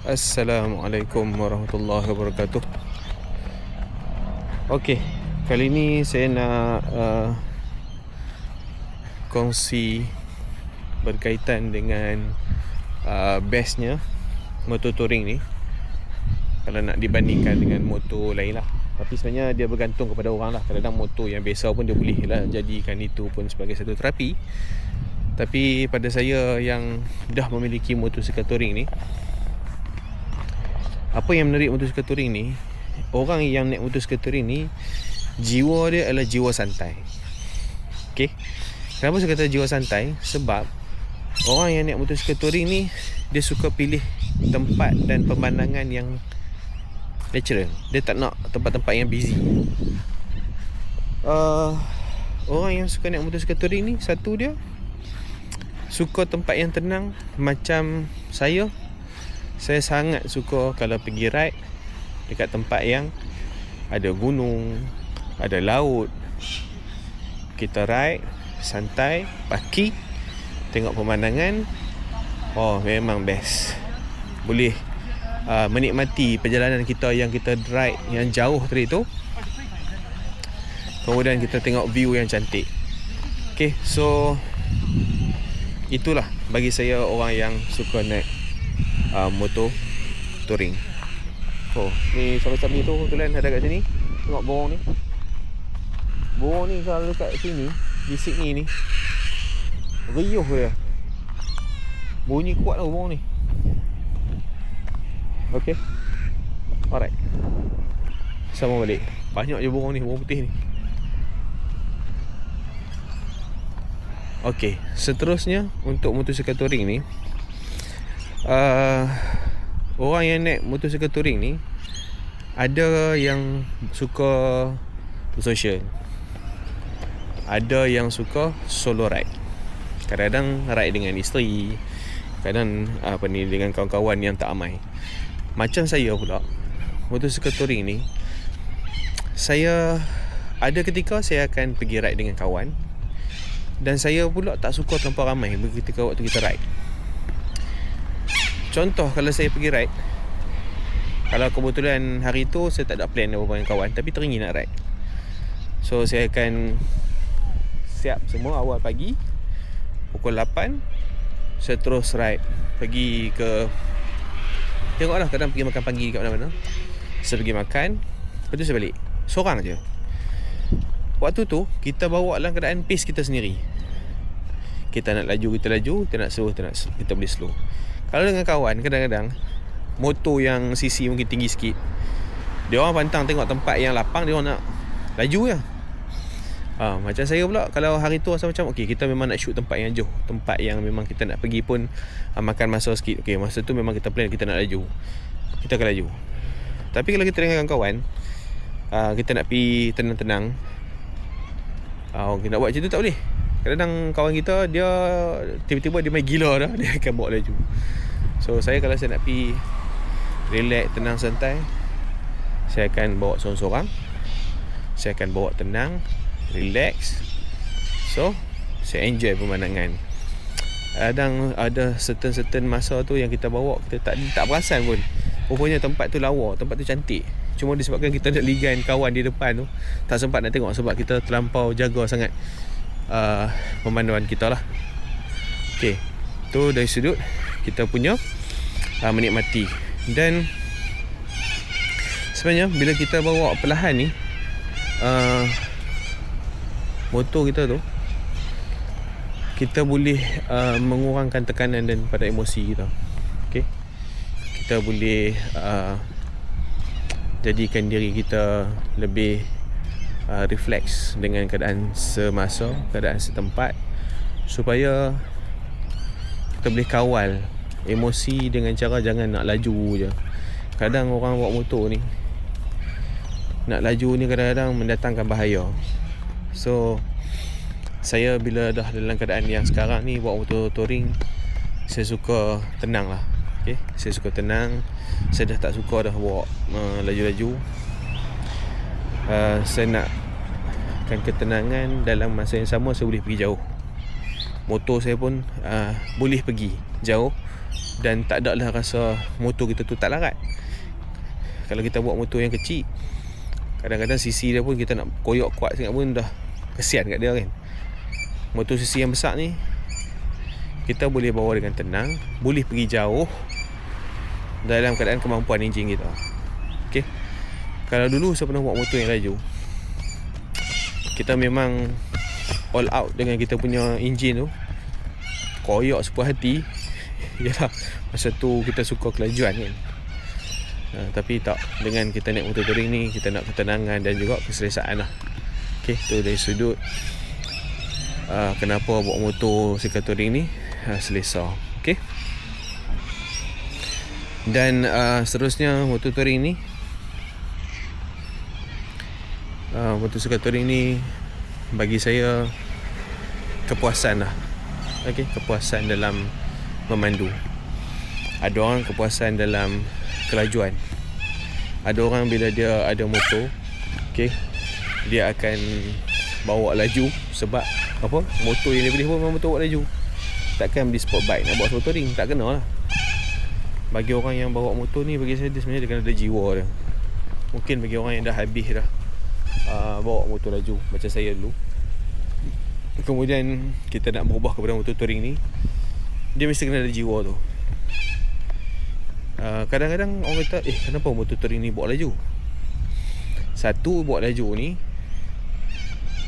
Assalamualaikum warahmatullahi wabarakatuh. Okey, kali ni saya nak kongsi berkaitan dengan bestnya motor touring ni kalau nak dibandingkan dengan motor lain lah. Tapi sebenarnya dia bergantung kepada orang lah. Kadang-kadang motor yang biasa pun dia boleh lah jadikan itu pun sebagai satu terapi. Tapi pada saya yang dah memiliki motosikal touring ni, apa yang menarik motosikal touring ni, orang yang naik motosikal touring ni jiwa dia adalah jiwa santai. Okey. Kenapa saya kata jiwa santai? Sebab orang yang naik motosikal touring ni dia suka pilih tempat dan pemandangan yang natural. Dia tak nak tempat-tempat yang busy. Orang yang suka naik motosikal touring ni, satu dia suka tempat yang tenang. Macam saya sangat suka kalau pergi ride dekat tempat yang ada gunung, ada laut. Kita ride santai, paki, tengok pemandangan. Oh, memang best. Boleh menikmati perjalanan kita yang kita ride yang jauh tadi tu. Kemudian kita tengok view yang cantik. Okay, so itulah bagi saya orang yang suka naik motor touring. Oh, ni sabi-sabi tu kebetulan ada kat sini. Tengok borong ni. Borong ni kalau dekat sini, di Sydney ni, riuh dia. Bunyi kuat lah borong ni. Okay, alright, sama balik. Banyak je borong ni, borong putih ni. Okay, seterusnya untuk motosikal touring ni, orang yang naik motosikal touring ni ada yang suka bersosial, ada yang suka solo ride. Kadang-kadang ride dengan isteri, kadang dengan kawan-kawan yang tak amai. Macam saya pula, motosikal touring ni, saya ada ketika saya akan pergi ride dengan kawan, dan saya pula tak suka terlampau ramai ketika waktu kita ride. Contoh, kalau saya pergi ride, kalau kebetulan hari tu saya tak ada plan apa-apa dengan kawan, tapi teringin nak ride, so saya akan siap semua awal pagi. Pukul 8 saya terus ride pergi ke, tengoklah, kadang pergi makan pagi kat mana-mana. Saya pergi makan, lepas tu saya balik seorang je. Waktu tu kita bawa dalam keadaan pace kita sendiri. Kita nak laju, kita laju. Kita nak slow, kita boleh slow. Kalau dengan kawan, kadang-kadang motor yang CC mungkin tinggi sikit, dia orang pantang tengok tempat yang lapang, dia orang nak laju je. Macam saya pula, kalau hari tu rasa macam okay, kita memang nak shoot tempat yang jauh, tempat yang memang kita nak pergi pun makan masa sikit. Okay, masa tu memang kita plan kita nak laju, kita akan laju. Tapi kalau kita dengan kawan, kita nak pergi tenang-tenang, kita nak buat macam tu tak boleh. Kadang-kadang kawan kita, dia tiba-tiba dia main gila dah, dia akan bawa laju. So saya, kalau saya nak pergi relax, tenang, santai, saya akan bawa seorang-seorang. Saya akan bawa tenang, relax. So saya enjoy pemandangan. Kadang ada certain masa tu yang kita bawa, kita tak perasan pun, rupanya tempat tu lawa, tempat tu cantik. Cuma disebabkan kita nak ligan kawan di depan tu, tak sempat nak tengok sebab kita terlampau jaga sangat pemanduan kita lah. Okay, tu dari sudut kita punya menikmati. Dan sebenarnya bila kita bawa perlahan ni, motor kita tu, kita boleh mengurangkan tekanan dan pada emosi kita. Okay, kita boleh jadikan diri kita lebih refleks dengan keadaan semasa, keadaan setempat, supaya kita boleh kawal emosi dengan cara jangan nak laju je. Kadang orang bawa motor ni, nak laju ni kadang-kadang mendatangkan bahaya. So saya bila dah dalam keadaan yang sekarang ni, bawa motor touring, saya suka tenang lah. Okay, saya suka tenang. Saya dah tak suka dah bawa laju-laju. Saya nakkan ketenangan. Dalam masa yang sama saya boleh pergi jauh. Motor saya pun boleh pergi jauh Dan tak ada lah rasa motor kita tu tak larat. Kalau kita buat motor yang kecil, kadang-kadang sisi dia pun kita nak koyok kuat sangat pun dah kesian kat dia kan. Motor sisi yang besar ni kita boleh bawa dengan tenang, boleh pergi jauh dalam keadaan kemampuan enjin kita. Okay. Kalau dulu saya pernah buat motor yang laju, kita memang all out dengan kita punya enjin tu, koyok sepuas hati. Yalah, masa tu kita suka kelajuan kan. Tapi tak, dengan kita naik motor touring ni, kita nak ketenangan dan juga keselesaan lah. Okay, tu dari sudut kenapa bawa motor cycle touring ni selesa. Okay. Dan seterusnya motor touring ni, motor cycle touring ni bagi saya kepuasan lah. Okay, kepuasan dalam memandu. Ada orang kepuasan dalam kelajuan. Ada orang bila dia ada motor, okay, dia akan bawa laju sebab apa? Motor yang dia beli pun memang motor bawa laju. Takkan beli sport bike nak bawa sport touring, tak kena lah. Bagi orang yang bawa motor ni, bagi saya dia sebenarnya dia kena ada jiwa dia. Mungkin bagi orang yang dah habis dah bawa motor laju macam saya dulu, kemudian kita nak berubah kepada motor touring ni, dia mesti kena ada jiwa tu. Kadang-kadang orang kata, kenapa motor touring ni bawa laju? Satu, bawa laju ni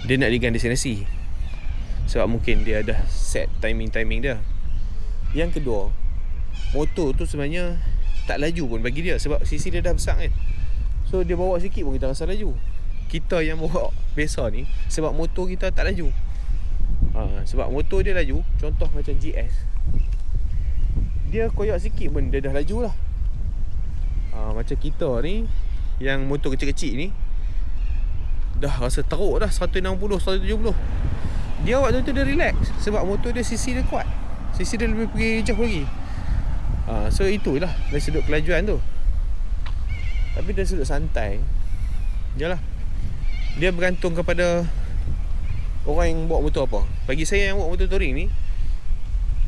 dia nak pergi destinasi, sebab mungkin dia dah set timing dia. Yang kedua, motor tu sebenarnya tak laju pun bagi dia, sebab sisi dia dah besar kan. So dia bawa sikit pun kita rasa laju. Kita yang bawa biasa ni, sebab motor kita tak laju. Sebab motor dia laju, contoh macam GS, dia koyak sikit pun dia dah laju lah. Macam kita ni yang motor kecil-kecil ni, dah rasa teruk dah 160, 170. Dia waktu tu dia relax sebab motor dia sisi dia kuat, sisi dia lebih pergi jauh lagi. So itulah dari sudut kelajuan tu. Tapi dari sudut santai, yalah, dia bergantung kepada orang yang bawa motor apa. Bagi saya yang bawa motor touring ni,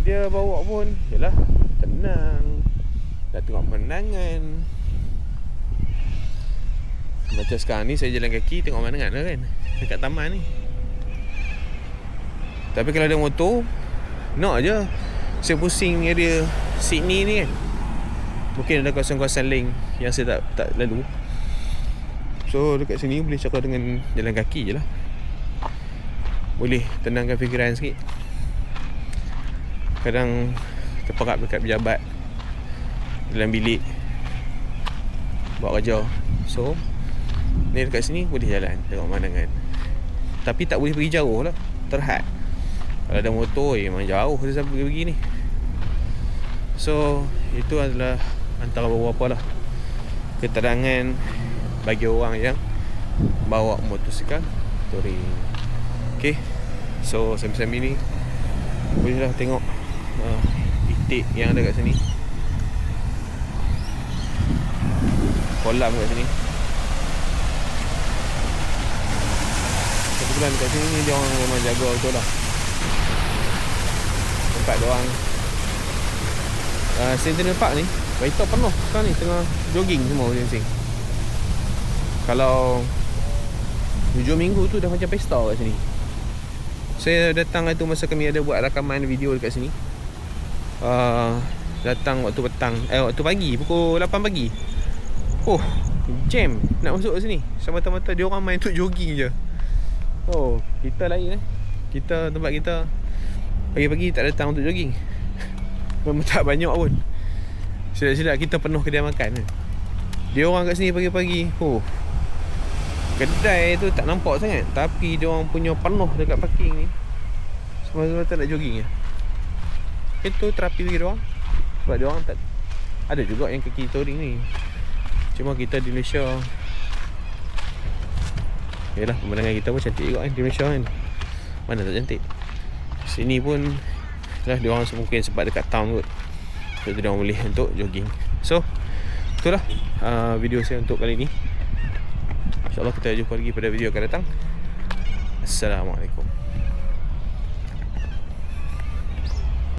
dia bawa pun yalah tenang, dah tengok pemandangan. Macam sekarang ni saya jalan kaki tengok pemandangan lah kan, dekat taman ni. Tapi kalau ada motor, nak je saya pusing area Sydney ni kan. Mungkin ada kawasan-kawasan link yang saya tak lalu. So dekat sini boleh cakap dengan jalan kaki je lah, boleh tenangkan fikiran sikit. Kadang terperap dekat pejabat dalam bilik buat kerja, so ni dekat sini boleh jalan tengok pemandangan. Tapi tak boleh pergi jauh lah, terhad. Kalau ada motor memang jauh dia sampai pergi ni. So itu adalah antara beberapa lah keterangan bagi orang yang bawa motosikal touring. Okay, so sambil-sambil ni bolehlah tengok itik yang ada kat sini, kolam kat sini. Kebetulan kat sini ni dia orang memang jaga betul lah tempat dia orang. Centennial Park ni kereta penuh sekarang ni, tengah jogging semua masing-masing. Kalau hujung minggu tu dah macam pesta kat sini. Saya datang tu masa kami ada buat rakaman video dekat sini. Datang waktu petang, waktu pagi, pukul 8 pagi. Oh, jam nak masuk ke sini. Semata-mata dia orang main untuk jogging je. Oh, kita lain kita, tempat kita pagi-pagi tak datang untuk jogging. Memang tak banyak pun. Silap-silap kita penuh kedai makan. Dia orang kat sini pagi-pagi, kedai tu tak nampak sangat, tapi dia orang punya penuh dekat parking ni, semata-mata nak jogging je. Itu terapi bagi dia orang, sebab dia orang tak ada juga yang kaki touring ni. Cuma kita di Malaysia, yalah, pemandangan kita pun cantik juga kan di Malaysia kan. Mana tak cantik. Sini pun yalah, dia orang mungkin sebab dekat town kot, so dia orang boleh untuk jogging. So itulah video saya untuk kali ni. InsyaAllah kita jumpa lagi pada video akan datang. Assalamualaikum.